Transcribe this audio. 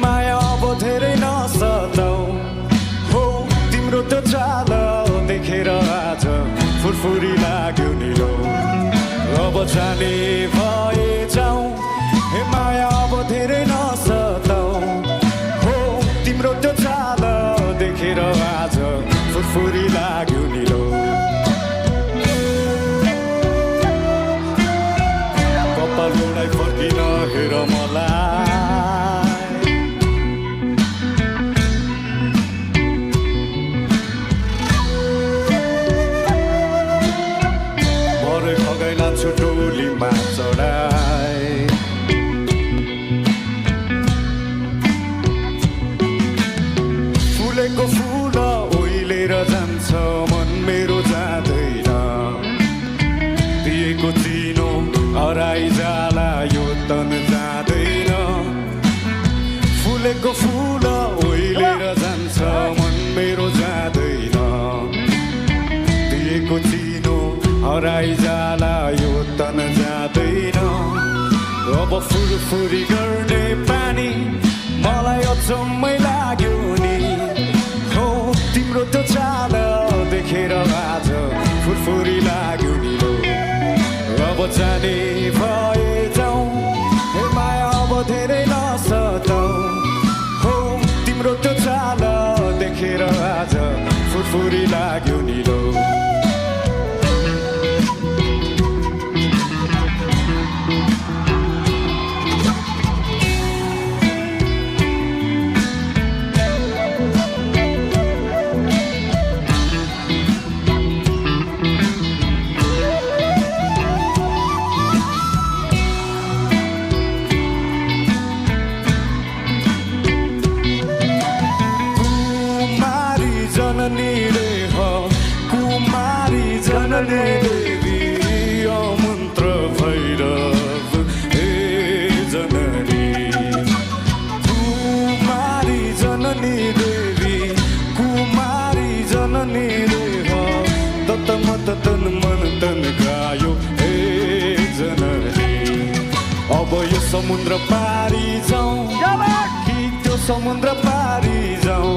माया अब धेरै नसताऊ हो तिम्रो त्यो चाल देखेर आज फुरफुरी लाग्यो नि लो अब जाने भए जाऊ हे माया अब धेरै नसताऊ हो तिम्रो त्यो चाल देखेर आज फुरफुरी लाग्यो नि लो कपाल उडाइ फर्किन हेर मलाई लान्छु टोलीमा चढाई फुलेको फुल ओइलेर जान्छ मन मेरो जाँदैन दिएको चिनो हराइ जाला यो तन जाँदैन फुलेको फुल ओइलेर जान्छ मन मेरो जाँदैन दिएको चिनो हराइ जाला यो तन जाँदैन अब फुरफुरी गर्ने पानी मलाई अचम्मै लाग्यो नि हो तिम्रो त्यो चाल देखेर आज फुरफुरी लाग्यो नि लो अब जाने भए जाऊ हे माया अब धेरै नसताऊ हो तिम्रो त्यो चाल देखेर आज फुरफुरी लाग्यो नि लो कुमारी जननी देवी मन्त्र भैरव हे जननी कुमारी जननी देवी कुमारी जननी देव तत मत तन मन तन गायो हे जननी अब यो समुद्र पारी जाउँ कि त्यो समुद्र पारी जाउँ